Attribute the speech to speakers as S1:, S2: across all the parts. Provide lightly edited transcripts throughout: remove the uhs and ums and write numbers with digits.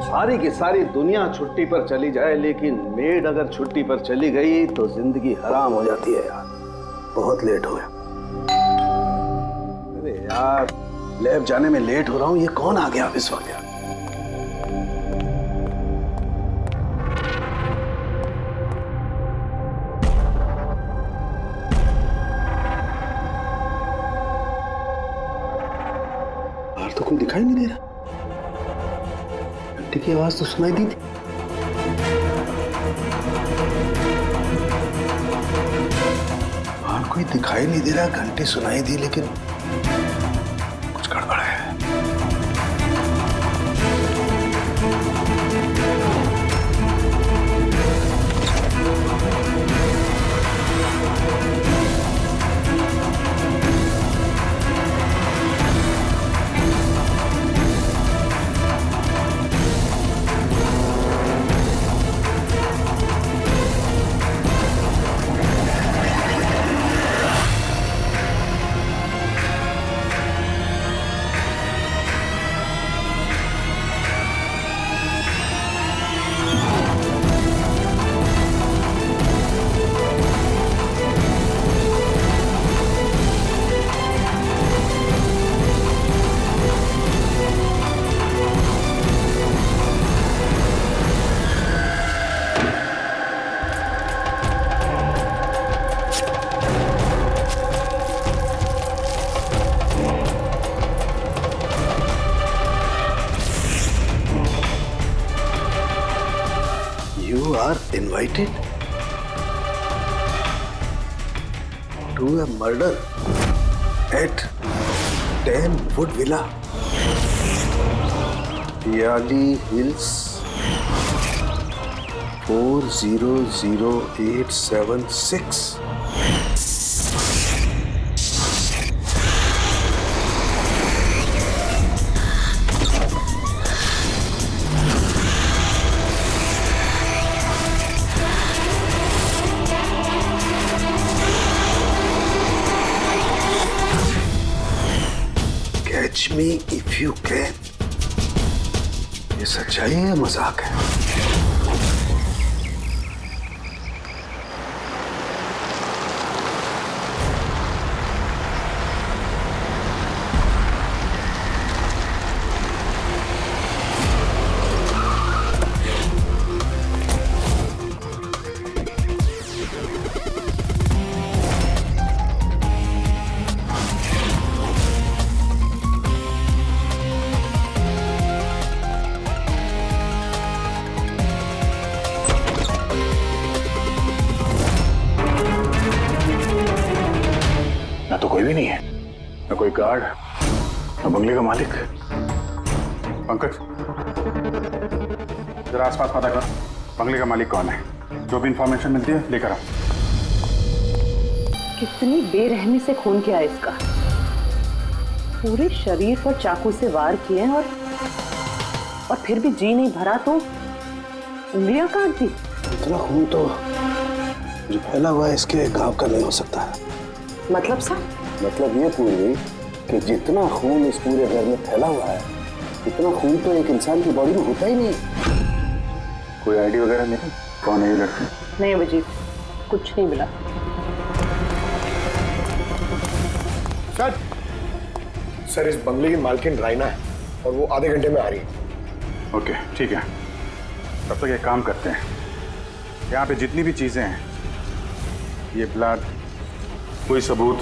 S1: सारी की सारी दुनिया छुट्टी पर चली जाए, लेकिन मेड अगर छुट्टी पर चली गई तो जिंदगी हराम हो जाती है यार। बहुत लेट हो गया। अरे यार, लैब जाने में लेट हो रहा हूँ। ये कौन आ गया इस वक्त यार? बाहर तो कोई दिखाई नहीं दे रहा। घंटे की आवाज तो सुनाई दी थी। बाहर कोई दिखाई नहीं दे रहा, घंटी सुनाई दी, लेकिन कुछ गड़बड़ है। You are invited to a murder at 10 Wood Villa, Yali Hills, 400876. Catch me if you can. ये सच्चाई है या मजाक है? ना तो कोई भी नहीं है, ना कोई गार्ड, ना बंगले का मालिक।
S2: पंकज, जरा आसपास पता कर, बंगले का मालिक कौन है? जो भी इंफॉर्मेशन मिलती है लेकर आओ।
S3: कितनी बेरहमी से खून किया इसका। पूरे शरीर पर चाकू से वार किए और फिर भी जी नहीं भरा तो उंगलियां काट दी।
S1: इतना खून तो जो फैला हुआ है इसके गांव का नहीं हो सकता है।
S3: मतलब सर?
S1: मतलब ये पूरी कि जितना खून इस पूरे घर में फैला हुआ है, इतना खून तो एक इंसान की बॉडी में होता ही नहीं।
S2: कोई आईडी वगैरह नहीं? कौन है ये लड़की?
S3: नहीं अभिजीत, कुछ नहीं मिला।
S4: सर इस बंगले की मालकिन राइना है और वो आधे घंटे में आ रही है।
S2: ओके ठीक है, तब तक एक काम करते हैं, यहाँ पे जितनी भी चीजें हैं, ये ब्लड, कोई सबूत,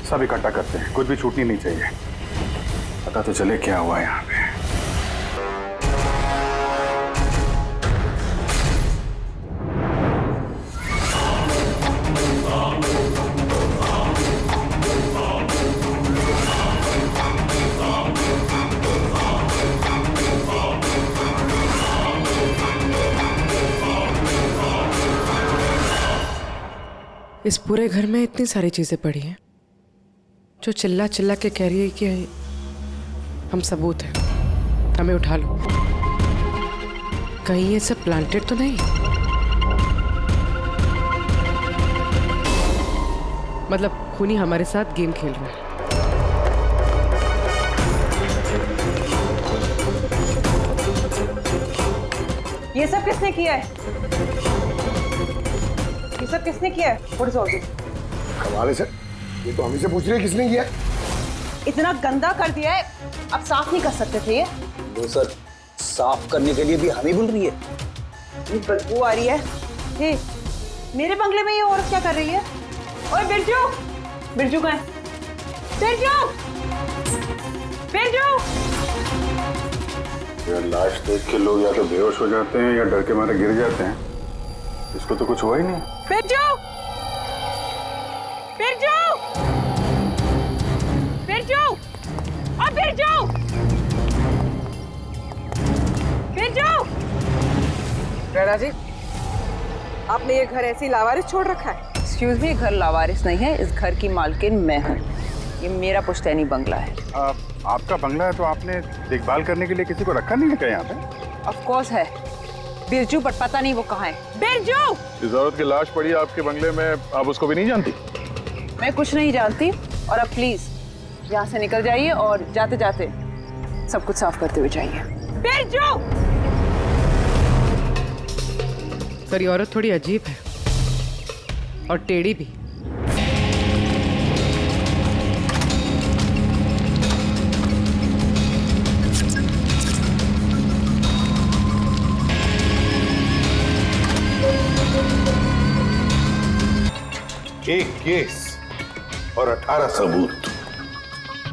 S2: सब इकट्ठा करते हैं। कुछ भी छूटनी नहीं चाहिए। पता तो चले क्या हुआ यहाँ पे।
S5: इस पूरे घर में इतनी सारी चीजें पड़ी हैं जो चिल्ला चिल्ला के कह रही है कि हम सबूत हैं, हमें उठा लो। कहीं ये सब प्लांटेड तो नहीं? मतलब खूनी हमारे साथ गेम खेल रहा है।
S3: ये सब किसने किया है? ये सब किसने किया है? What is all this?
S4: कमाल है सर, ये तो हम ही से पूछ रहे हैं किसने किया है।
S3: इतना गंदा कर दिया है, अब साफ नहीं कर सकते थे ये?
S6: वो सर साफ करने के लिए भी हम ही बोल रही है।
S3: ये बदबू आ रही है। हे, मेरे बंगले में ये औरत क्या कर रही है? ओए बिरजू, बिरजू कहाँ है? बिरजू, बिरजू।
S2: यार लाश देख के लोग या तो बेहोश हो जाते हैं या डर के मारे गिर जाते हैं। इसको तो कुछ हुआ ही नहीं।
S3: बिरजू, बिरजू, बिरजू, अब बिरजू, बिरजू।
S7: रैना जी, आपने ये घर ऐसे ही लावारिस छोड़ रखा है?
S3: एक्सक्यूज मी, घर लावारिस नहीं है, इस घर की मालकिन मैं हूँ। ये मेरा पुश्तैनी बंगला है।
S2: आपका बंगला है तो आपने देखभाल करने के लिए किसी को रखा नहीं है क्या यहाँ पे?
S3: ऑफ कोर्स है बिरजू, बट पता नहीं वो कहाँ है। बिरजू!
S2: इस औरत की लाश पड़ी है आपके बंगले में, आप उसको भी नहीं जानती?
S3: मैं कुछ नहीं जानती, और अब प्लीज यहाँ से निकल जाइए और जाते जाते सब कुछ साफ करते हुए जाइए। बिरजू!
S5: सर ये औरत थोड़ी अजीब है और टेढ़ी भी।
S8: एक केस और 18 सबूत,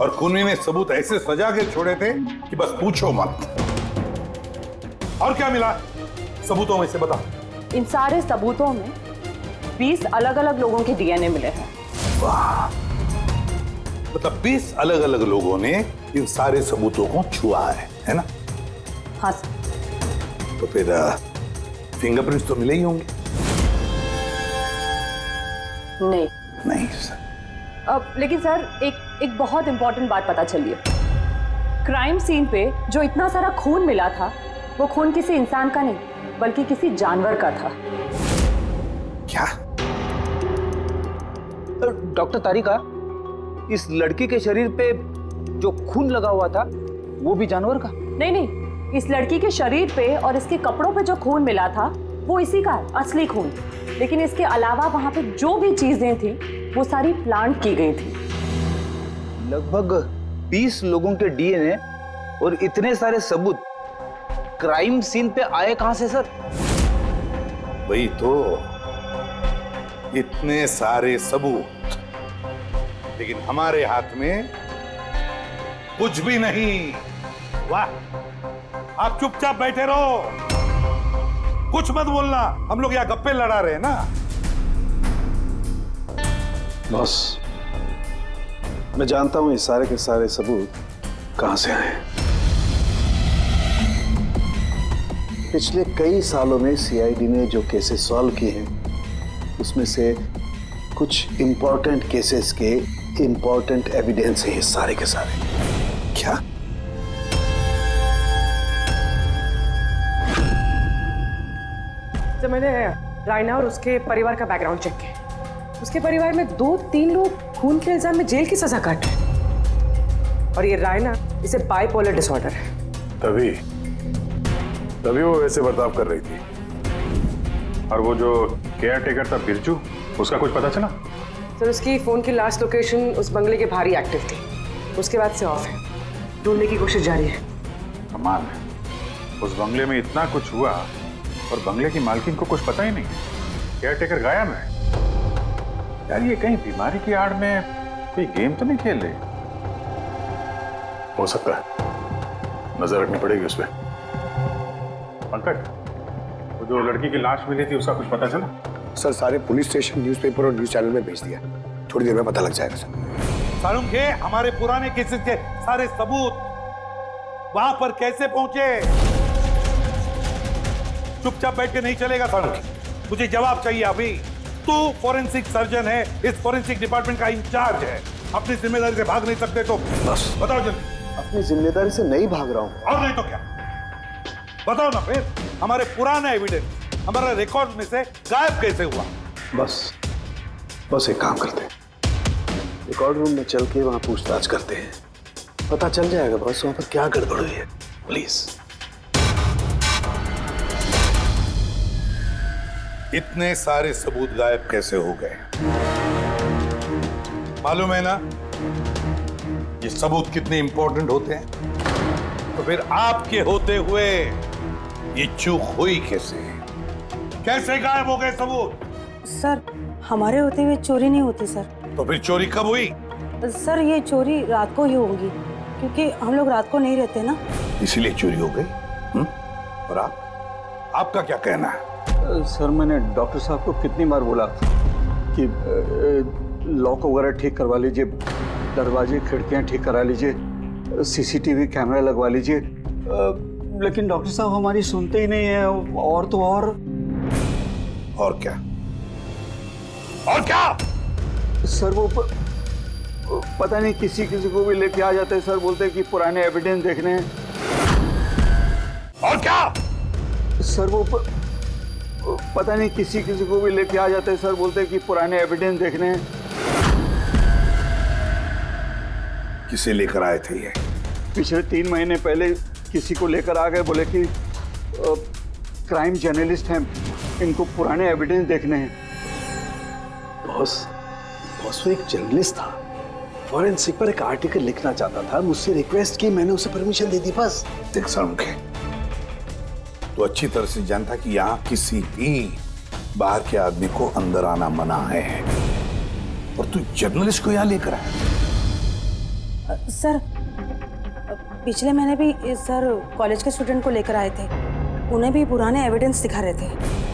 S8: और खूनी ने सबूत ऐसे सजा के छोड़े थे कि बस पूछो मत। और क्या मिला सबूतों में से बता।
S3: इन सारे सबूतों में 20 अलग अलग लोगों के डीएनए मिले हैं।
S8: वाह, मतलब 20 अलग अलग लोगों ने इन सारे सबूतों को छुआ है ना?
S3: हाँ सर।
S8: तो फिर फिंगरप्रिंट्स तो मिले ही होंगे।
S3: नहीं
S8: नहीं सर।
S3: लेकिन सर एक बहुत इंपॉर्टेंट बात पता चली है। क्राइम सीन पे जो इतना सारा खून मिला था, वो खून किसी इंसान का नहीं बल्कि किसी जानवर का था।
S8: क्या?
S6: डॉक्टर तारिका, इस लड़की के शरीर पे जो खून लगा हुआ था वो भी जानवर का?
S3: नहीं, इस लड़की के शरीर पे और इसके कपड़ों पे जो खून मिला था वो इसी का है, असली खून। लेकिन इसके अलावा वहां पे जो भी चीजें थी वो सारी प्लांट की गई थी।
S6: लगभग 20 लोगों के डीएनए और इतने सारे सबूत क्राइम सीन पे आए कहां से सर?
S8: वही तो, इतने सारे सबूत, लेकिन हमारे हाथ में कुछ भी नहीं। वाह, आप चुपचाप बैठे रहो, कुछ मत बोलना। हम लोग यहाँ गप्पे लड़ा रहे हैं ना।
S1: बॉस, मैं जानता हूं ये सारे के सारे सबूत कहां से आए। पिछले कई सालों में सीआईडी ने जो केसेस सॉल्व किए हैं उसमें से कुछ इंपॉर्टेंट केसेस के इंपॉर्टेंट एविडेंस है ये सारे के सारे।
S8: क्या?
S7: जब मैंने रायना और उसके परिवार का बैकग्राउंड चेक किया, उसके परिवार में 2-3 लोग खून के इल्जाम में जेल की सजा काट रहे हैं। और ये रायना, इसे बाइपोलर डिसऑर्डर है।
S2: तभी वो वैसे बर्ताव कर रही थी। और वो जो केयर टेकर था बिरजू, उसका कुछ पता चला?
S7: सर उसकी फोन की लास्ट लोकेशन उस बंगले के बाहर ही एक्टिव थी, उसके बाद से ऑफ है। ढूंढने की कोशिश जारी है।
S2: कमाल है, उस बंगले में इतना कुछ हुआ और बंगले की मालकिन को कुछ पता ही नहीं। केयर टेकर गायब है। यार ये कहीं बीमारी की आड़ में कोई गेम तो नहीं खेल रहे? हो सकता है, नजर रखनी पड़ेगी उस पर। पंकज, वो जो लड़की की लाश मिली थी उसका कुछ पता चला?
S4: सर सारे पुलिस स्टेशन, न्यूज़पेपर और न्यूज़ चैनल में भेज दिया, थोड़ी देर में पता लग जाएगा सर।
S8: सारुण के हमारे पुराने केसेस के सारे सबूत वहां पर कैसे पहुंचे? चुपचाप बैठ के नहीं चलेगा सारुण, मुझे जवाब चाहिए अभी। तू फॉरेंसिक सर्जन है, इस फॉरेंसिक डिपार्टमेंट का इंचार्ज है, अपनी जिम्मेदारी से भाग नहीं सकते तो बस बताओ जल्दी।
S1: अपनी जिम्मेदारी से नहीं भाग रहा हूं।
S8: और नहीं तो क्या? बताओ ना फिर, हमारे पुराने एविडेंस, हमारा रिकॉर्ड में से गायब कैसे हुआ?
S1: बस एक काम करते हैं, रिकॉर्ड रूम में चल के वहां पूछताछ करते हैं, पता चल जाएगा बस वहां पर क्या गड़बड़ हुई है। प्लीज।
S8: इतने सारे सबूत गायब कैसे हो गए? मालूम है ना ये सबूत कितने इंपॉर्टेंट होते हैं? तो फिर आपके होते हुए ये चूक हुई कैसे? कैसे गायब हो गए सबूत?
S9: सर, हमारे होते हुए चोरी नहीं होती सर।
S8: तो फिर चोरी कब हुई?
S9: सर, ये चोरी रात को ही होगी क्योंकि हम लोग रात को नहीं रहते ना।
S8: इसीलिए चोरी हो गई? और आपका क्या कहना है?
S10: सर, मैंने डॉक्टर साहब को कितनी बार बोला कि लॉक वगैरह ठीक करवा लीजिए, दरवाजे खिड़कियां ठीक करा लीजिए, सीसीटीवी कैमरा लगवा लीजिए, लेकिन डॉक्टर साहब हमारी सुनते ही नहीं है। और तो और
S8: क्या? और क्या?
S10: सर, वो पता नहीं किसी को भी लेके आ जाते हैं सर, बोलते हैं कि पुराने एविडेंस देखने हैं।
S8: और क्या?
S10: सर, वो पता नहीं किसी को भी लेके आ जाते हैं सर, बोलते हैं कि पुराने एविडेंस देखने हैं।
S8: किसे लेकर आए थे ये?
S10: पिछले 3 महीने पहले किसी को लेकर आ गए, बोले कि क्राइम जर्नलिस्ट हैं, इनको पुराने एविडेंस देखने हैं।
S1: बॉस वो एक जर्नलिस्ट था, फॉरेंसिक पर एक आर्टिकल लिखना चाहता था, मुझसे रिक्वेस्ट की, मैंने उसे परमिशन दे दी बस।
S8: देख सालुंखे, तो अच्छी तरह से जानता कि यहाँ किसी भी बाहर के आदमी को अंदर आना मना है, और तू जर्नलिस्ट को यहाँ लेकर आया।
S9: सर, पिछले महीने भी सर कॉलेज के स्टूडेंट को लेकर आए थे, उन्हें भी पुराने एविडेंस दिखा रहे थे,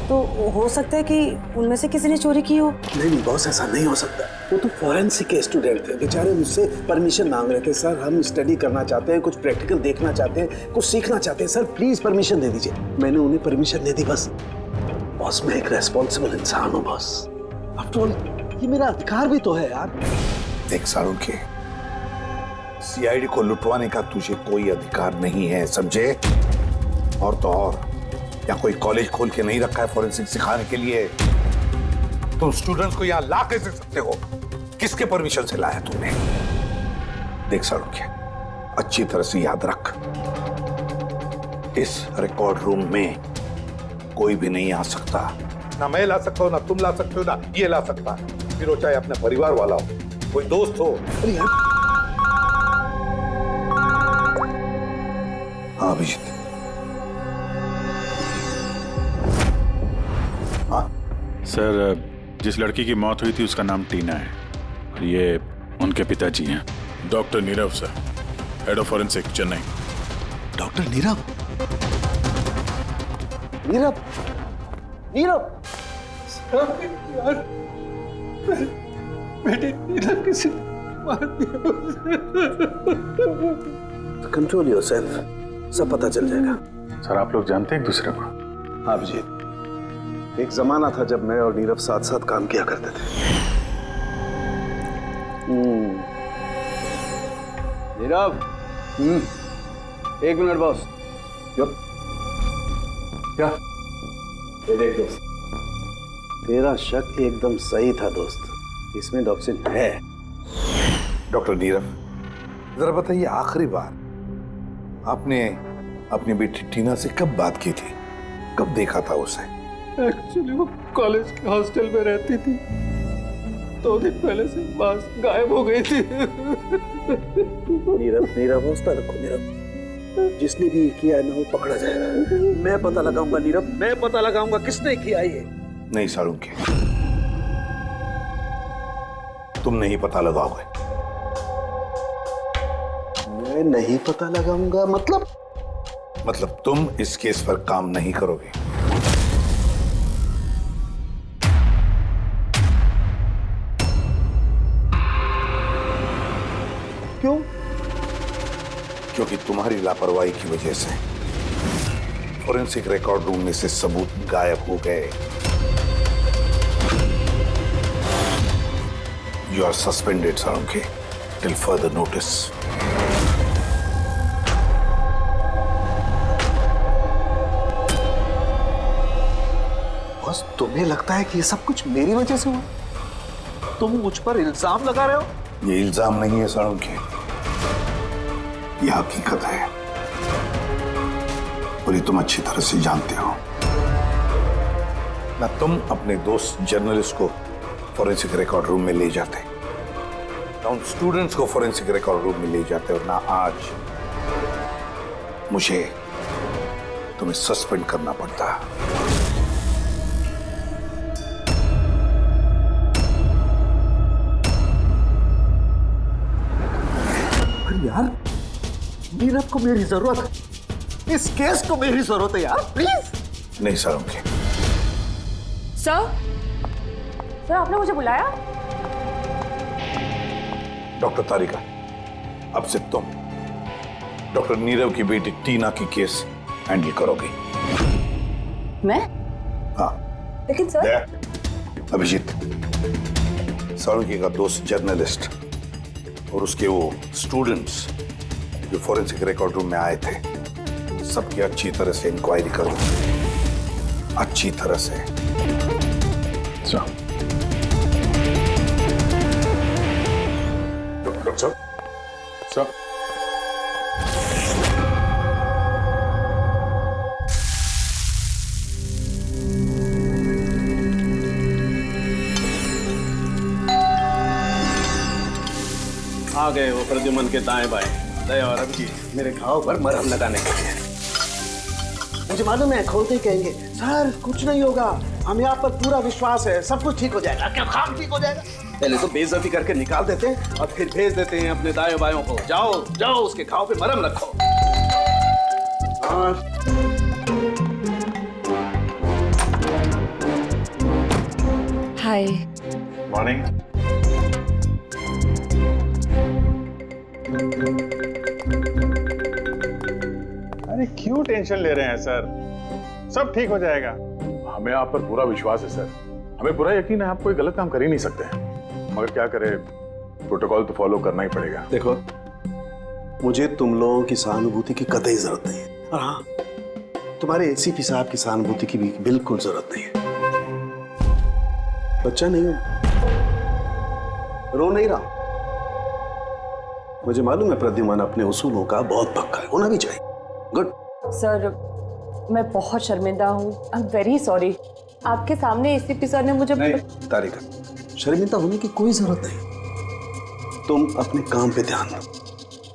S9: तो हो सकता है कि उनमें से किसी ने चोरी की हो।
S1: नहीं बॉस, ऐसा नहीं हो सकता। वो तो फॉरेंसिक के स्टूडेंट थे, बेचारे मुझसे परमिशन मांग रहे थे। सर, हम स्टडी करना चाहते हैं, कुछ प्रैक्टिकल देखना चाहते हैं, कुछ सीखना चाहते हैं, सर प्लीज परमिशन दे दीजिए। मैंने उन्हें परमिशन दे दी बस। बॉस, मैं एक रेस्पॉन्सिबल इंसान हूँ बॉस, आफ्टर ऑल ये मेरा अधिकार भी तो है यार।
S8: देख सालुंखे, सीआईडी को लुटवाने का तुझे कोई अधिकार नहीं है, समझे? और तो और यहाँ कोई कॉलेज खोल के नहीं रखा है फॉरेंसिक सिखाने के लिए। तुम स्टूडेंट्स को यहाँ ला कैसे सकते हो? किसके परमिशन से लाया तुमने? देख सालुंखे, अच्छी तरह से याद रख, इस रिकॉर्ड रूम में कोई भी नहीं आ सकता। ना मैं ला सकता हूँ, ना तुम ला सकते हो, ना ये ला सकता। फिर वो चाहे अपने परिवार वाला हो, कोई दोस्त हो।
S1: अरे यार,
S8: हाँ अभिजीत।
S2: सर, जिस लड़की की मौत हुई थी उसका नाम टीना है, और ये उनके पिताजी हैं।
S11: Doctor Nirav sir, head of forensic, Chennai.
S1: Doctor Nirav? Nirav? Nirav?
S10: यार, बेटे नीरव किसी मार दिया।
S1: कंट्रोल योरसेल्फ, सब पता चल जाएगा।
S2: सर, आप लोग जानते हैं एक दूसरे को?
S1: हाँ अभिजीत, एक जमाना था जब मैं और नीरव साथ साथ काम किया करते थे।
S10: Nirav, 1 minute boss. क्या? ये देख दोस्त,
S1: तेरा शक एकदम सही था दोस्त, इसमें टॉक्सिन है।
S8: डॉक्टर नीरव, जरा बताइए, आखिरी बार आपने अपनी बेटी टीना से कब बात की थी? कब देखा था उसे?
S10: एक्चुअली वो कॉलेज के हॉस्टल में रहती थी, 2 दिन पहले से बस गायब हो गई थी।
S1: नीरव हौसला रखो नीरव, जिसने भी किया है ना वो पकड़ा जाएगा। मैं पता लगाऊंगा नीरव, मैं पता लगाऊंगा किसने किया ये।
S8: नहीं सालुंखे, तुम नहीं पता लगाओगे।
S1: मैं नहीं पता लगाऊंगा मतलब
S8: तुम इस केस पर काम नहीं करोगे।
S1: क्यों?
S8: क्योंकि तुम्हारी लापरवाही की वजह से फॉरेंसिक रिकॉर्ड रूम में से सबूत गायब हो गए। You are suspended Salunkhe till further notice.
S1: बस तुम्हें लगता है कि ये सब कुछ मेरी वजह से हुआ? तुम मुझ पर इल्जाम लगा रहे हो?
S8: ये इल्जाम नहीं है सालुंखे, ये हकीकत है, और ये तुम अच्छी तरह से जानते हो। ना तुम अपने दोस्त जर्नलिस्ट को फॉरेंसिक रिकॉर्ड रूम में ले जाते, ना उन स्टूडेंट्स को फॉरेंसिक रिकॉर्ड रूम में ले जाते, और ना आज मुझे तुम्हें सस्पेंड करना पड़ता।
S1: यार, नीरव को मेरी जरूरत है, इस केस को मेरी जरूरत है यार, प्लीज।
S8: नहीं सर, उनके
S9: सर आपने मुझे बुलाया?
S8: डॉक्टर तारिका, अब से तुम डॉक्टर नीरव की बेटी टीना की केस हैंडल करोगी।
S9: मैं?
S8: हाँ।
S9: लेकिन सर
S8: अभिजीत, साळुंके का दोस्त जर्नलिस्ट और उसके वो स्टूडेंट्स जो फॉरेंसिक रिकॉर्ड रूम में आए थे, सबकी अच्छी तरह से इंक्वायरी करो, अच्छी तरह से।
S2: डॉक्टर साहब, साहब
S12: आ गए वो प्रद्युमन के दाएं बाएं, दया और अभिजीत मेरे घाव पर मरहम लगाने के लिए।
S1: मुझे मालूम है, खोलते ही कहेंगे सर कुछ नहीं होगा, हमें आप पर पूरा विश्वास है, सब कुछ ठीक हो जाएगा। क्या काम ठीक हो जाएगा?
S12: पहले तो बेइज्जती करके निकाल देते हैं और फिर भेज देते हैं अपने दाएं बायों को, जाओ जाओ उसके घाव पे मरहम रखो।
S5: हाय।
S2: मॉर्निंग। अरे क्यों टेंशन ले रहे हैं सर, सब ठीक हो जाएगा। हमें आप पर पूरा विश्वास है सर, हमें पूरा यकीन है आप कोई गलत काम कर ही नहीं सकते, मगर क्या करें, प्रोटोकॉल तो फॉलो करना ही पड़ेगा।
S1: देखो, मुझे तुम लोगों की सहानुभूति की कतई जरूरत नहीं है, और हाँ, तुम्हारे एसीपी साहब की सहानुभूति की भी बिल्कुल जरूरत नहीं है। बच्चा नहीं हूं, रो नहीं रहा। मुझे मालूम है प्रद्युमन अपने उसूलों का बहुत पक्का है, होना भी चाहिए। गुड।
S3: सर मैं बहुत शर्मिंदा हूँ, आई एम वेरी सॉरी। आपके सामने एसीपी सर ने मुझे
S1: नहीं तारिका, शर्मिंदा होने की कोई जरूरत नहीं। तुम अपने काम पे ध्यान दो,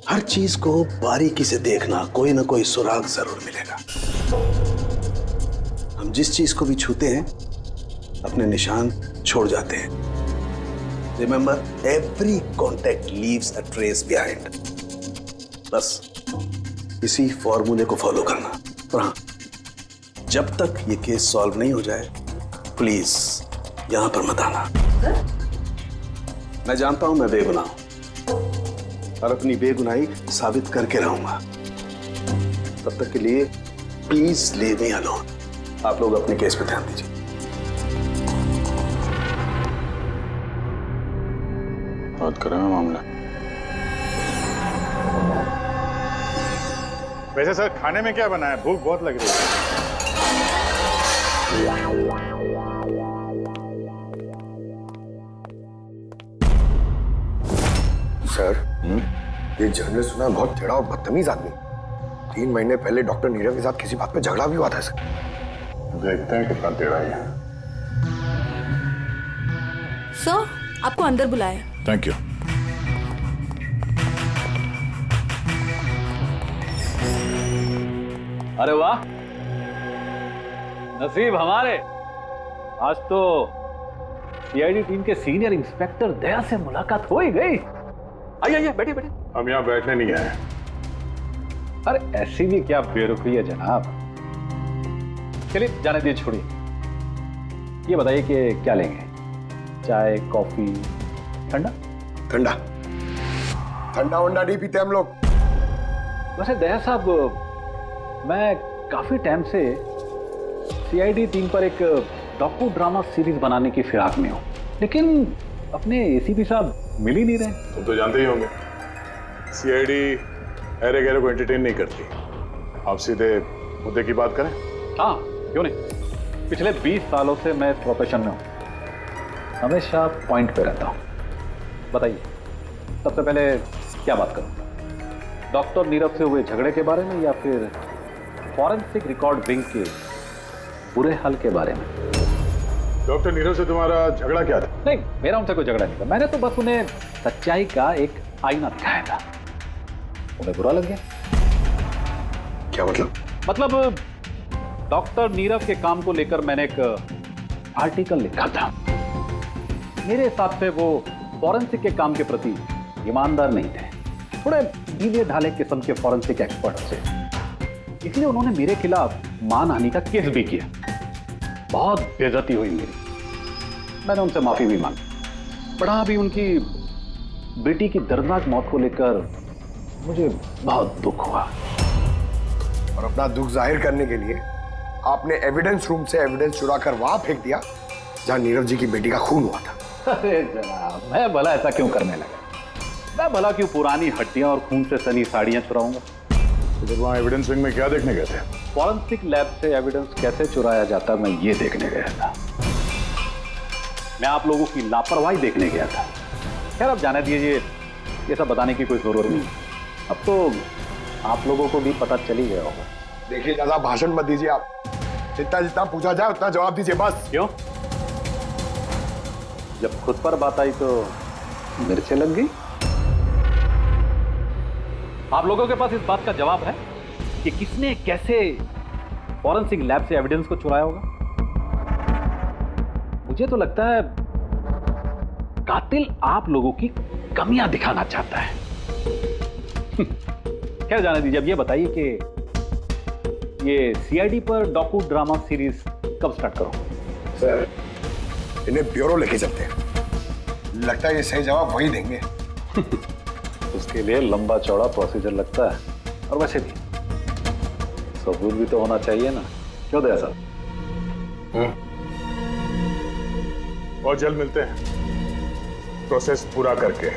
S1: हर चीज को बारीकी से देखना, कोई ना कोई सुराग जरूर मिलेगा। हम जिस चीज को भी छूते हैं अपने निशान छोड़ जाते हैं। Remember, every contact leaves a trace behind. बस इसी फॉर्मूले को फॉलो करना। और हाँ, जब तक ये केस सॉल्व नहीं हो जाए, प्लीज यहां पर मत आना। मैं जानता हूं मैं बेगुनाह हूं और अपनी बेगुनाही साबित करके रहूंगा। तब तक के लिए प्लीज लीव मी अलोन। आप लोग अपने केस पे ध्यान दीजिए।
S2: बात करें मामला। वैसे सर खाने में क्या बना है, भूख बहुत लग रही है।
S4: सर, ये जर्नलिस्ट सुना बहुत टेढ़ा और बदतमीज आदमी। 3 महीने पहले डॉक्टर नीरव के साथ किसी बात पे झगड़ा भी हुआ था सर।
S2: देखते हैं कितना टेढ़ा है।
S9: सर आपको अंदर बुलाया।
S11: Thank you.
S12: अरे वाह, नसीब हमारे, आज तो सीआईडी टीम के सीनियर इंस्पेक्टर दया से मुलाकात हो ही गई। आइए आइए, बैठिए बैठिए।
S2: हम यहाँ बैठने नहीं आए।
S12: अरे ऐसी भी क्या बेरुखी है जनाब। चलिए जाने दीजिए, छोड़िए। ये बताइए कि क्या लेंगे, चाय, कॉफी, ठंडा?
S4: ठंडा ठंडा वंडा नहीं पीते हम लोग।
S12: वैसे दया साहब, मैं काफी टाइम से सीआईडी टीम पर एक डॉक्यू ड्रामा सीरीज बनाने की फिराक में हूं, लेकिन अपने एसीपी साहब मिल ही नहीं रहे।
S2: तुम तो जानते ही होंगे, सीआईडी अरे गहरे को एंटरटेन नहीं करती। आप सीधे मुद्दे की बात करें।
S12: हाँ क्यों नहीं, पिछले 20 सालों से मैं इस प्रोफेशन में हूं, हमेशा पॉइंट पे रहता हूं। बताइए सबसे पहले क्या बात करूं, डॉक्टर नीरव से हुए झगड़े के बारे में या फिर फॉरेंसिक रिकॉर्ड विंग के बुरे हाल के बारे में?
S2: डॉक्टर नीरव से तुम्हारा झगड़ा क्या था?
S12: नहीं, मेरा उनसे कोई झगड़ा नहीं था। मैंने तो बस उन्हें सच्चाई का एक आईना दिखाया था। उन्हें बुरा लग गया।
S4: क्या मतलब?
S12: मतलब डॉक्टर नीरव के काम को लेकर मैंने एक आर्टिकल लिखा था। मेरे हिसाब से वो फॉरेंसिक के काम के प्रति ईमानदार नहीं थे, थोड़े ढीले ढाले किस्म के फॉरेंसिक एक्सपर्ट थे। इसलिए उन्होंने मेरे खिलाफ मानहानि का केस भी किया। बहुत बेइज्जती हुई मेरी। मैंने उनसे माफी भी मांगी। बड़ा भी उनकी बेटी की दर्दनाक मौत को लेकर मुझे बहुत दुख हुआ।
S4: और अपना दुख जाहिर करने के लिए आपने एविडेंस रूम से एविडेंस चुरा कर वहां फेंक दिया जहां नीरव जी की बेटी का खून हुआ था।
S12: अरे जनाब, मैं भला ऐसा क्यों करने लगा? मैं भला क्यों पुरानी हड्डियां और खून से सनी साड़ियां चुराऊंगा?
S2: तो वहाँ एविडेंस विंग में क्या देखने गए थे?
S12: फॉरेंसिक लैब से एविडेंस कैसे चुराया जाता, मैं ये देखने गया था। मैं आप लोगों की लापरवाही देखने गया था। खैर, अब जाने दीजिए, ये सब बताने की कोई जरूरत नहीं। अब तो आप लोगों को भी पता चल ही गया होगा।
S4: देखिए, ज्यादा भाषण मत दीजिए आप। जितना जितना पूछा जाए उतना जवाब दीजिए बस।
S12: क्यों? जब खुद पर बात आई तो मिर्चें लग गई। आप लोगों के पास इस बात का जवाब है कि किसने कैसे फॉरेंसिक लैब से एविडेंस को चुराया होगा? मुझे तो लगता है कातिल आप लोगों की कमियां दिखाना चाहता है। खैर, जाने दीजिए। अब ये बताइए कि ये सीआईडी पर डॉकू ड्रामा सीरीज कब स्टार्ट करो?
S4: सर, इन्हें ब्यूरो लेके चलते हैं। लगता है ये सही जवाब वही देंगे।
S12: उसके लिए लंबा चौड़ा प्रोसीजर लगता है, और वैसे भी सबूत भी तो होना चाहिए ना। क्यों दया साहब?
S2: और जल्द मिलते हैं। प्रोसेस पूरा करके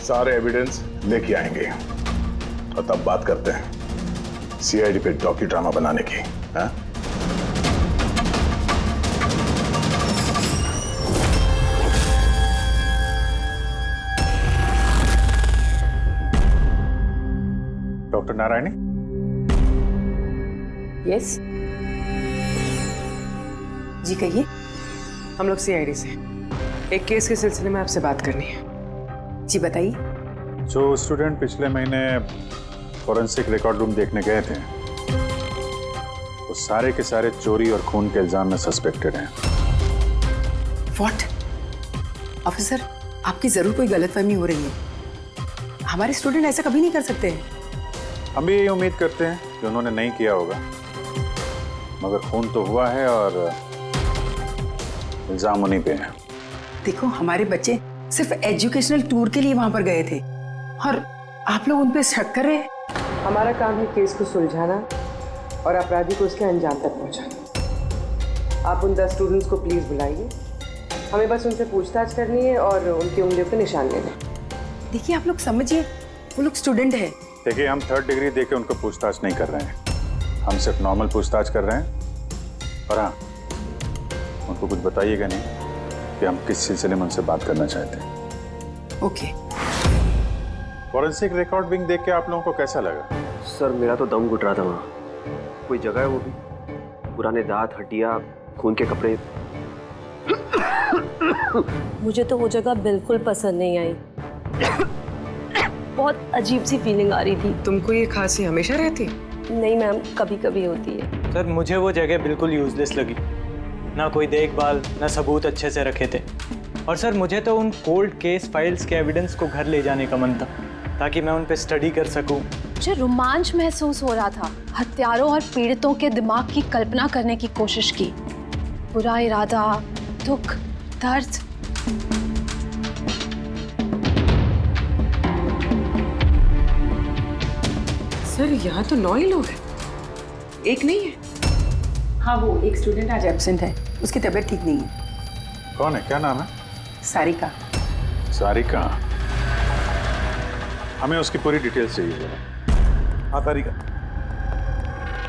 S2: सारे एविडेंस लेके आएंगे और तब बात करते हैं सीआईडी पे डॉक्यू ड्रामा बनाने की। हाँ? डॉक्टर नारायणी?
S7: यस जी, कहिए। हम लोग सीआईडी से एक केस के सिलसिले में आपसे बात करनी है। जी बताइए।
S2: जो स्टूडेंट पिछले महीने फॉरेंसिक रिकॉर्ड रूम देखने गए थे, वो सारे के सारे चोरी और खून के इल्जाम में सस्पेक्टेड हैं।
S7: व्हाट? ऑफिसर, आपकी जरूर कोई गलतफहमी हो रही है। हमारे स्टूडेंट ऐसा कभी नहीं कर सकते हैं।
S2: हम भी यही उम्मीद करते हैं कि उन्होंने नहीं किया होगा, मगर खून तो हुआ है और इल्जाम उन्हीं पे है।
S7: देखो, हमारे बच्चे सिर्फ एजुकेशनल टूर के लिए वहां पर गए थे और आप लोग उन पे शक कर रहे हैं। हमारा काम है केस को सुलझाना और अपराधी को उसके अंजाम तक पहुंचाना। आप उन 10 स्टूडेंट्स को प्लीज बुलाइए। हमें बस उनसे पूछताछ करनी है और उनकी उंगलियों पे निशान लेने। देखिए, आप लोग समझिए, वो लोग स्टूडेंट है।
S2: देखिए, हम 3rd डिग्री देके उनको पूछताछ नहीं कर रहे हैं। हम सिर्फ नॉर्मल पूछताछ कर रहे हैं। और हाँ, उनको कुछ बताइएगा नहीं कि हम किस सिलसिले में उनसे बात करना चाहते हैं।
S7: ओके।
S2: फॉरेंसिक रिकॉर्ड विंग देख के आप लोगों को कैसा लगा?
S13: सर, मेरा तो दम घुट रहा था। वहाँ कोई जगह है, वो भी पुराने दांत, हड्डियाँ, खून के कपड़े।
S9: मुझे तो वो जगह बिल्कुल पसंद नहीं आई। बहुत अजीब सी फीलिंग आ रही थी।
S7: तुमको ये खांसी हमेशा रहती?
S9: नहीं मैम, कभी कभी होती है।
S14: सर, मुझे वो जगह बिल्कुल यूजलेस लगी। ना कोई देखभाल, ना सबूत अच्छे से रखे थे। और सर, मुझे तो उन कोल्ड केस फाइल्स के एविडेंस को घर ले जाने का मन था ताकि मैं उन पे स्टडी कर सकूं।
S15: मुझे रोमांच महसूस हो रहा था। हत्यारों और पीड़ितों के दिमाग की कल्पना करने की कोशिश की। बुरा इरादा, दुख, दर्द।
S7: सर, यहाँ तो 9 ही लोग हैं, एक नहीं है। हाँ, वो एक स्टूडेंट आज एब्सेंट है, उसकी तबीयत ठीक नहीं है।
S2: कौन है? क्या नाम है?
S7: सारिका।
S2: सारिका? हमें उसकी पूरी डिटेल्स चाहिए।
S8: हाँ तारिका,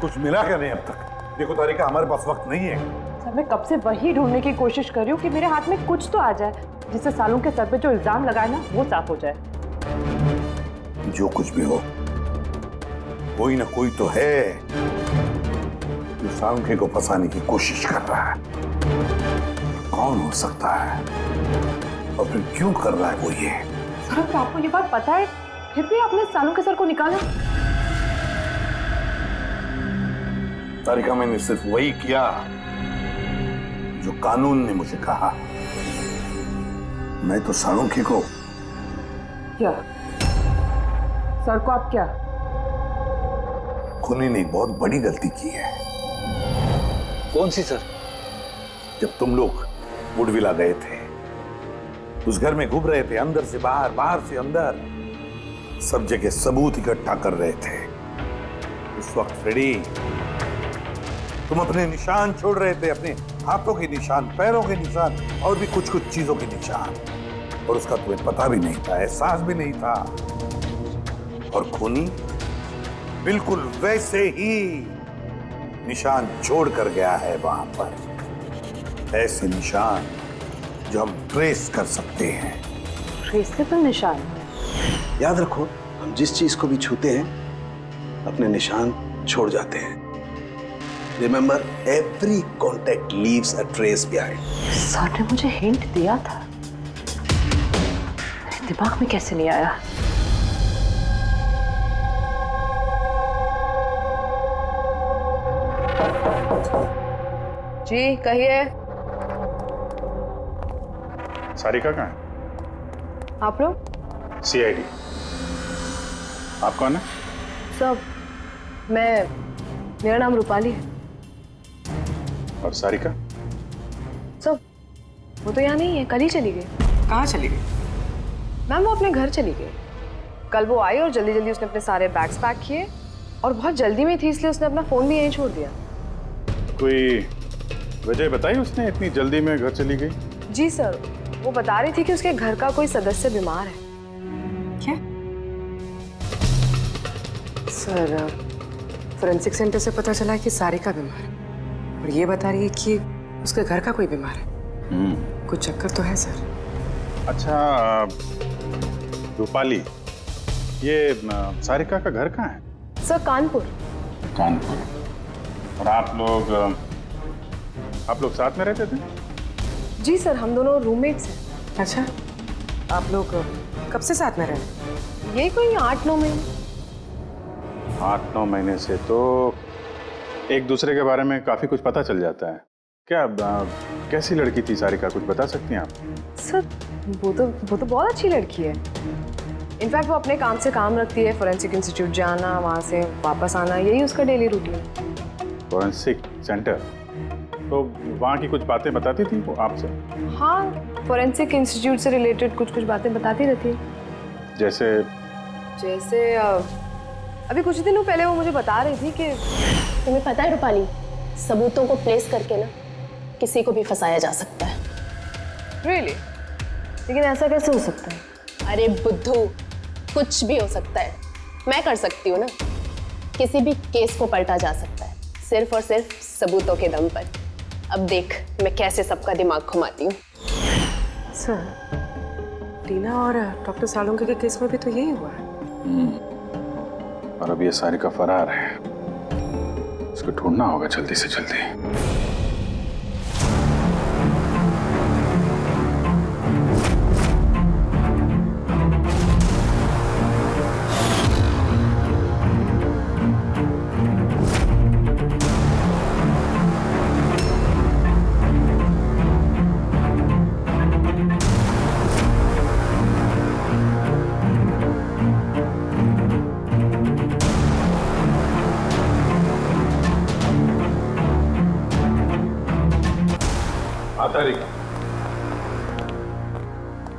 S8: कुछ मिला क्या नहीं अब तक? देखो तारिका, हमारे पास वक्त नहीं है।
S3: सर, मैं कब से वही ढूंढने की कोशिश कर रही हूँ कि मेरे हाथ में कुछ तो आ जाए जिससे सालों के सर पे जो इल्जाम लगाए ना वो साफ हो जाए।
S8: जो कुछ भी हो, कोई ना कोई तो है जो सालुंखे को फंसाने की कोशिश कर रहा है। कौन हो सकता है और फिर क्यों कर रहा है वो ये?
S3: सर, तो आपको ये बात पता है, फिर भी आपने सालों के सर को निकाला?
S8: तारिका, मैंने सिर्फ वही किया जो कानून ने मुझे कहा। मैं तो सालुंखे को
S3: क्या? सर को आप क्या?
S8: खूनी ने एक बहुत बड़ी गलती की है।
S6: कौन सी सर?
S8: जब तुम लोग वुडविला गए थे, उस घर में घूम रहे थे, अंदर से बाहर, बाहर से अंदर, सब जगह सबूत इकट्ठा कर रहे थे। उस वक्त फ्रेडी, तुम अपने निशान छोड़ रहे थे, अपने हाथों के निशान, पैरों के निशान और भी कुछ कुछ चीजों के निशान, और उसका तुम्हें पता भी नहीं था, एहसास भी नहीं था। और खूनी बिल्कुल वैसे ही निशान छोड़ कर गया है वहां पर, ऐसे निशान जो हम ट्रेस कर सकते हैं।
S3: ट्रेसेबल निशान?
S1: याद रखो, हम जिस चीज को भी छूते हैं अपने निशान छोड़ जाते हैं। Remember, every contact leaves a trace behind.
S3: Sir ने मुझे हिंट दिया था, मेरे दिमाग में कैसे नहीं आया?
S5: जी कहिए।
S2: सारिका कहाँ है?
S5: आप लोग?
S2: सीआईडी। आप कौन है?
S5: सब, मेरा नाम रूपाली है।
S2: और सारिका?
S5: सब, वो तो यहाँ नहीं है, कल ही चली गई।
S7: कहाँ चली गई?
S5: मैम वो अपने घर चली गई। कल वो आई और जल्दी जल्दी उसने अपने सारे बैग्स पैक किए और बहुत जल्दी में थी, इसलिए उसने अपना फोन भी यहीं छोड़ दिया।
S2: कोई वजह बताई उसने इतनी जल्दी में घर चली गई?
S5: जी सर, वो बता रही थी कि उसके घर का कोई सदस्य बीमार है।
S7: क्या?
S5: सर, फोरेंसिक सेंटर से पता चला है कि सारिका बीमार है और ये बता रही है कि उसके घर का कोई बीमार है। कुछ चक्कर तो है सर।
S2: अच्छा रूपाली, ये सारिका का घर कहाँ है?
S5: सर कानपुर।
S2: कानपुर। और आप लोग साथ में रहते थे?
S5: जी सर, हम दोनों रूममेट्स हैं।
S7: अच्छा, आप लोग कब से साथ में रह रहे हैं?
S5: यही कोई 8-9 महीने।
S2: 8-9 महीने से तो एक दूसरे के बारे में काफी कुछ पता चल जाता है। क्या कैसी लड़की थी सारिका, कुछ बता सकती हैं आप?
S5: सर वो तो बहुत अच्छी लड़की है। इनफैक्ट वो अपने काम से काम रखती है, फोरेंसिक इंस्टीट्यूट जाना, वहाँ से वापस आना, यही उसका डेली रूटीन है।
S2: Forensic centre? तो वहाँ की कुछ बातें बताती थी वो आपसे?
S5: हाँ, फोरेंसिक इंस्टीट्यूट से रिलेटेड कुछ बातें बताती रहती है।
S15: जैसे
S5: अभी कुछ दिनों पहले वो मुझे बता रही थी कि
S15: तुम्हें पता है रूपाली, सबूतों को प्लेस करके ना किसी को भी फंसाया जा सकता है।
S5: रियली? लेकिन ऐसा कैसे हो सकता है?
S15: अरे बुद्धू, कुछ भी हो सकता है। मैं कर सकती हूँ ना, किसी भी केस को पलटा जा सकता है, सिर्फ और सिर्फ सबूतों के दम पर। अब देख मैं कैसे सबका दिमाग घुमाती हूँ।
S5: सर, टीना और डॉक्टर सालुंखे के केस में भी तो यही हुआ है।
S2: और अब ये सारिका फरार है, इसको ढूंढना होगा जल्दी से जल्दी।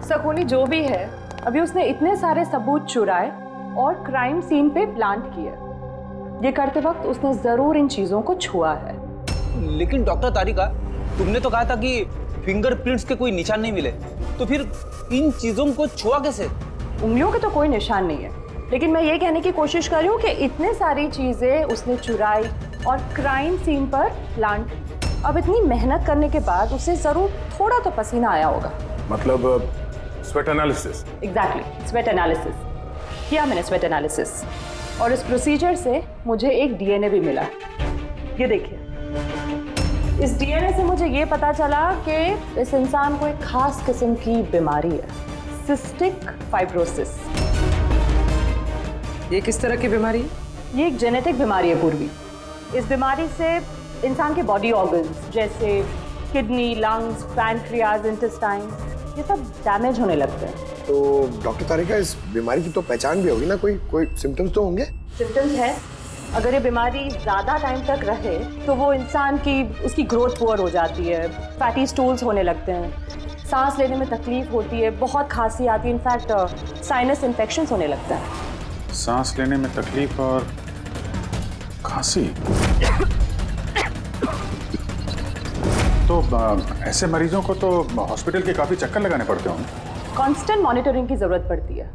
S3: सकोनी जो भी है, अभी उसने इतने सारे सबूत चुराए और क्राइम सीन पे प्लांट किए। ये करते वक्त उसने जरूर इन चीजों को छुआ है।
S6: लेकिन डॉक्टर तारिका, तुमने तो कहा था कि फिंगरप्रिंट्स के कोई निशान नहीं मिले, तो फिर इन चीजों को छुआ कैसे?
S3: उंगलियों के तो कोई निशान नहीं है, लेकिन मैं ये कहने की कोशिश कर रही हूँ कि इतने सारी चीजें उसने चुराई और क्राइम सीन पर प्लांट। अब इतनी मेहनत करने के बाद उसे जरूर थोड़ा तो पसीना आया होगा।
S2: मतलब sweat analysis?
S3: Exactly, sweat analysis किया मैंने, स्वेट एनालिसिस। और इस प्रोसीजर से मुझे एक डीएनए भी मिला। ये देखिए, इस डीएनए से मुझे ये पता चला कि इस इंसान को एक खास किस्म की बीमारी है, सिस्टिक फाइब्रोसिस।
S7: ये किस तरह की बीमारी है?
S3: ये एक जेनेटिक बीमारी है पूर्वी। इस बीमारी से इंसान के बॉडी ऑर्गन्स जैसे किडनी, लंग्स, पैनक्रियाज, इंटेस्टाइन ये सब डैमेज होने लगते हैं।
S4: तो डॉक्टर तारिका, इस बीमारी की तो पहचान भी होगी ना, कोई सिम्टम्स तो होंगे?
S3: सिम्टम्स है। अगर ये बीमारी ज़्यादा टाइम तक रहे तो वो इंसान की उसकी ग्रोथ पुअर हो जाती है, फैटी स्टूल्स होने लगते हैं, सांस लेने में तकलीफ होती है, बहुत खांसी आती है, इनफैक्ट साइनस इन्फेक्शंस होने लगता है।
S2: सांस लेने में तकलीफ और खांसी। तो ऐसे मरीजों को तो हॉस्पिटल के काफी चक्कर लगाने पड़ते होंगे।
S3: कांस्टेंट मॉनिटरिंग की जरूरत पड़ती है।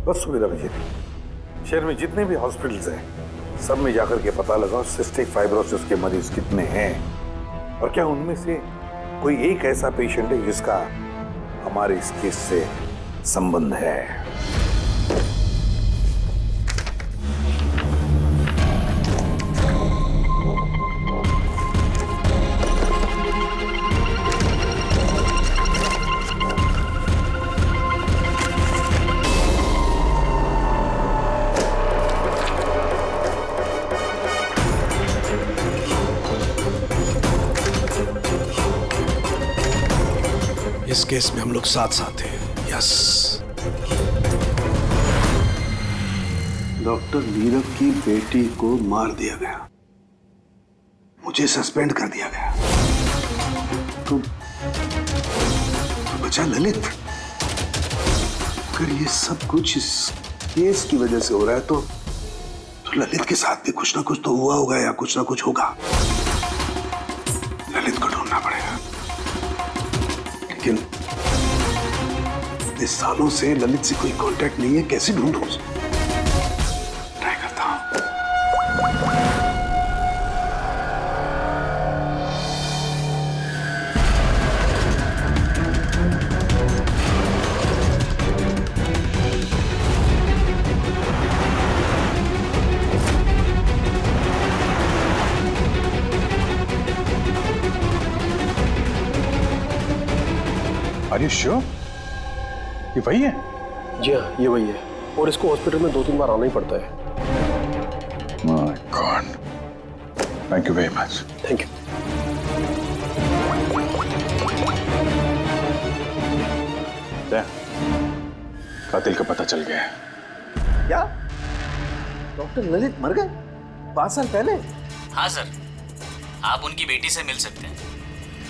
S8: बस सुविधा मुझे शहर में जितने भी हॉस्पिटल्स हैं सब में जाकर के पता लगाओ सिस्टिक फाइब्रोसिस के मरीज कितने हैं और क्या उनमें से कोई एक ऐसा पेशेंट है जिसका हमारे इस केस से संबंध है।
S1: इस केस में हम लोग साथ साथ हैं। यस। डॉक्टर नीरव की बेटी को मार दिया गया, मुझे सस्पेंड कर दिया गया, तो बचा ललित। अगर ये सब कुछ इस केस की वजह से हो रहा है तो ललित के साथ भी कुछ ना कुछ तो हुआ होगा या कुछ ना कुछ होगा। ललित को ढूंढना पड़ेगा। लेकिन इतने सालों से ललित से कोई कांटेक्ट नहीं है, कैसे ढूंढूं उसे? ट्राई करता हूं।
S2: Are you sure? ये वही है?
S4: जी हाँ, ये वही है और इसको हॉस्पिटल में 2-3 बार आना ही पड़ता है।
S2: My God. Thank you very much.
S4: Thank you.
S2: कातिल का पता चल गया है।
S1: क्या? डॉक्टर ललित मर गए 5 साल पहले?
S16: हाँ सर, आप उनकी बेटी से मिल सकते हैं।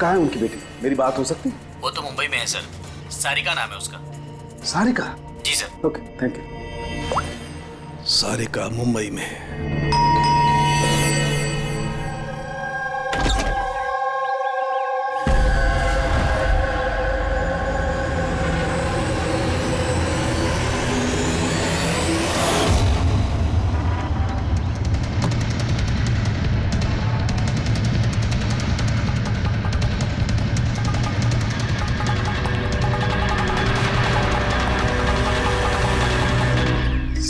S1: कहाँ है उनकी बेटी? मेरी बात हो सकती?
S16: वो तो मुंबई में है सर, सारिका नाम है उसका।
S1: सारिका?
S16: जी sir.
S1: Okay, thank you. Sarika Mumbai में।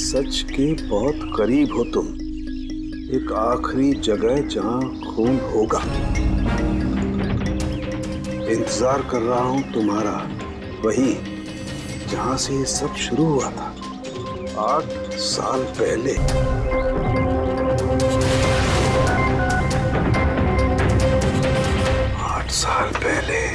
S1: सच के बहुत करीब हो तुम। एक आखिरी जगह जहां खून होगा। इंतजार कर रहा हूं तुम्हारा, वही जहां से ये सब शुरू हुआ था 8 साल पहले। 8 साल पहले।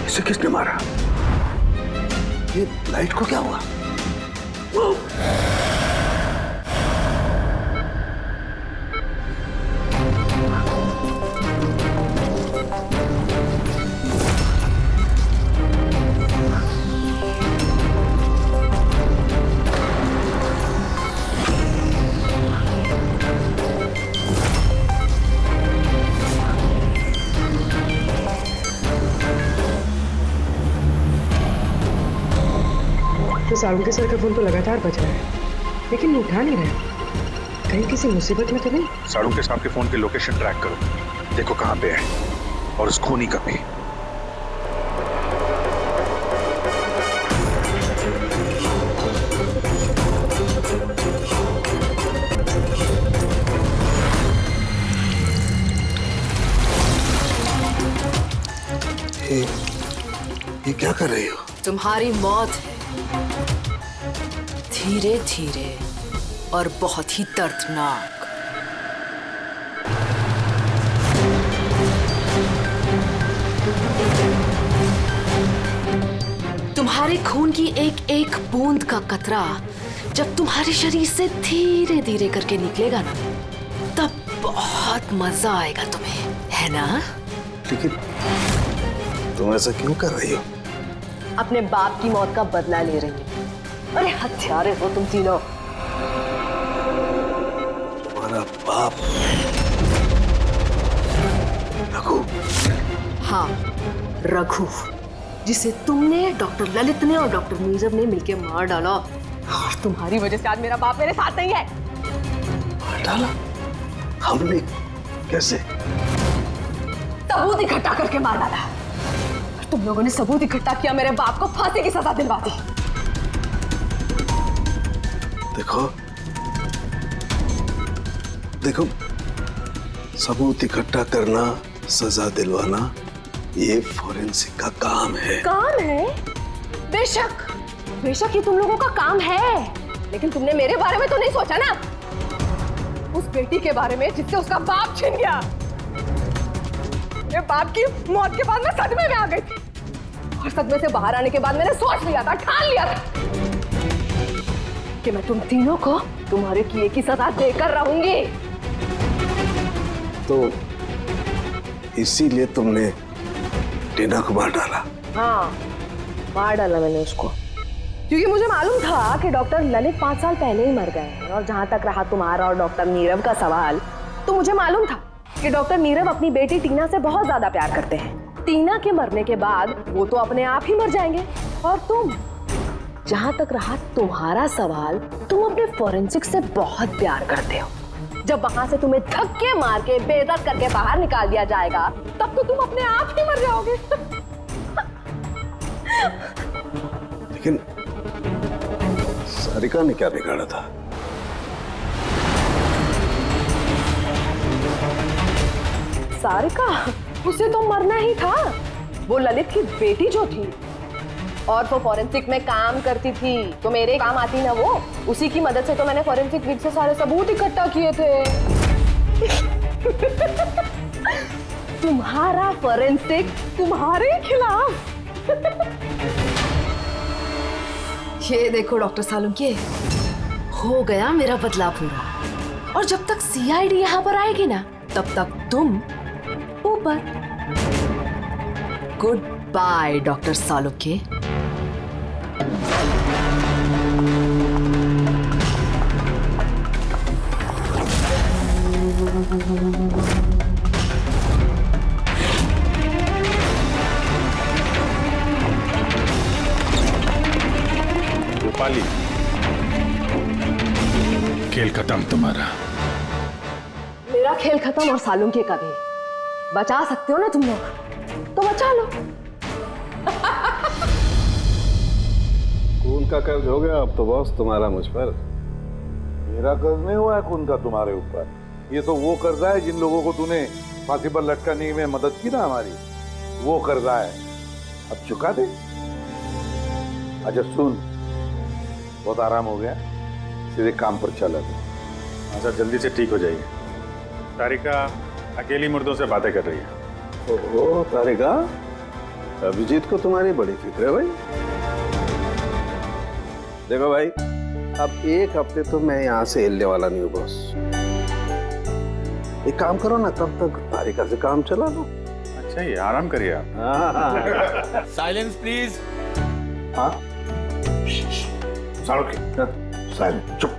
S1: इसे किसने मारा? ये लाइट को क्या हुआ?
S7: तो सालुंके सर का फोन तो लगातार बज रहा है, लेकिन वो उठा नहीं रहे। कहीं किसी मुसीबत में तो नहीं?
S2: साड़ू के साहब के फोन की लोकेशन ट्रैक करो, देखो कहाँ पे है और उस खूनी का भी।
S1: ये क्या कर रही हो?
S17: तुम्हारी मौत है, धीरे धीरे और बहुत ही दर्दनाक। तुम्हारे खून की एक एक बूंद का कतरा जब तुम्हारे शरीर से धीरे धीरे करके निकलेगा ना, तब बहुत मजा आएगा तुम्हें, है ना?
S1: लेकिन तुम ऐसा क्यों कर रही हो?
S17: अपने बाप की मौत का बदला ले रही हो। अरे हत्यारे हो तुम तीनों।
S1: तुम्हारा बाप रघु?
S17: हाँ, रघु, जिसे तुमने, डॉक्टर ललित ने और डॉक्टर नीरव ने मिलकर मार डाला। और तुम्हारी वजह से आज मेरा बाप मेरे साथ नहीं है।
S1: मार डाला? हमने? कैसे?
S17: सबूत इकट्ठा करके मार डाला। तुम लोगों ने सबूत इकट्ठा किया, मेरे बाप को फांसी की सजा दिलवा दी।
S1: देखो देखो, सबूत इकट्ठा करना, सजा दिलवाना, ये फोरेंसिक का काम है।
S17: काम है? बेशक, बेशक ये तुम लोगों का काम है, लेकिन तुमने मेरे बारे में तो नहीं सोचा ना, उस बेटी के बारे में जिससे उसका बाप छिन गया। मेरे बाप की मौत के बाद मैं सदमे में आ गई थी, और सदमे से बाहर आने के बाद मैंने सोच लिया था, ठान लिया था कि मैं तुम तीनों को तुम्हारे किए की सजा देकर रहूंगी।
S1: तो इसीलिए तुमने टीना को मार डाला?
S17: हाँ, मार डाला मैंने उसको, क्योंकि मुझे मालूम था कि डॉक्टर ललित 5 साल पहले ही मर गए हैं। और जहां तक रहा तुम्हारा और डॉक्टर नीरव का सवाल, तो मुझे मालूम था कि डॉक्टर नीरव अपनी बेटी टीना से बहुत ज्यादा प्यार करते हैं। टीना के मरने के बाद वो तो अपने आप ही मर जाएंगे। और तुम, जहां तक रहा तुम्हारा सवाल, तुम अपने फोरेंसिक से बहुत प्यार करते हो। जब वहां से तुम्हें धक्के मार के बेइज्जत करके बाहर निकाल दिया जाएगा, तब तो तुम अपने आप ही मर जाओगे।
S1: लेकिन सारिका ने क्या बिगाड़ा था?
S17: सारिका, उसे तो मरना ही था। वो ललित की बेटी जो थी, और वो फॉरेंसिक में काम करती थी, तो मेरे काम आती ना वो। उसी की मदद से तो मैंने फॉरेंसिक विंग से सारे सबूत इकट्ठा किए थे। तुम्हारा फॉरेंसिक तुम्हारे खिलाफ। ये देखो डॉक्टर सालुंके, हो गया मेरा बदला पूरा। और जब तक सीआईडी यहाँ पर आएगी ना, तब तक तुम ऊपर। Good by doctor Salunke.
S11: Rupali, खेल खत्म तुम्हारा।
S17: मेरा खेल खत्म और सालुंके का भी। बचा सकते हो ना तुम लोग, तो बचा लो।
S8: खून का कर्ज हो गया अब तो बॉस तुम्हारा मुझ पर। मेरा कर्ज नहीं हुआ है खून का तुम्हारे ऊपर। ये तो वो कर्जा है जिन लोगों को तूने फांसी पर लटकाने में मदद की ना हमारी, वो कर्जा है, अब चुका दे। अच्छा सुन, बहुत आराम हो गया, सीधे काम पर चला दे।
S2: अच्छा जल्दी से ठीक हो जाइए। तारिका अकेली मुर्दों से बातें कर रही है।
S1: ओहो तारिका, अभिजीत को तुम्हारी बड़ी फिक्र है भाई। देखो भाई, अब एक हफ्ते तो मैं यहाँ से हिलने वाला नहीं हूँ बॉस। एक काम करो ना, तब तक तारिका से काम चला लो।
S2: अच्छा ये आराम करिए आप।
S16: Silence please.
S8: हाँ साइलेंट, चुप।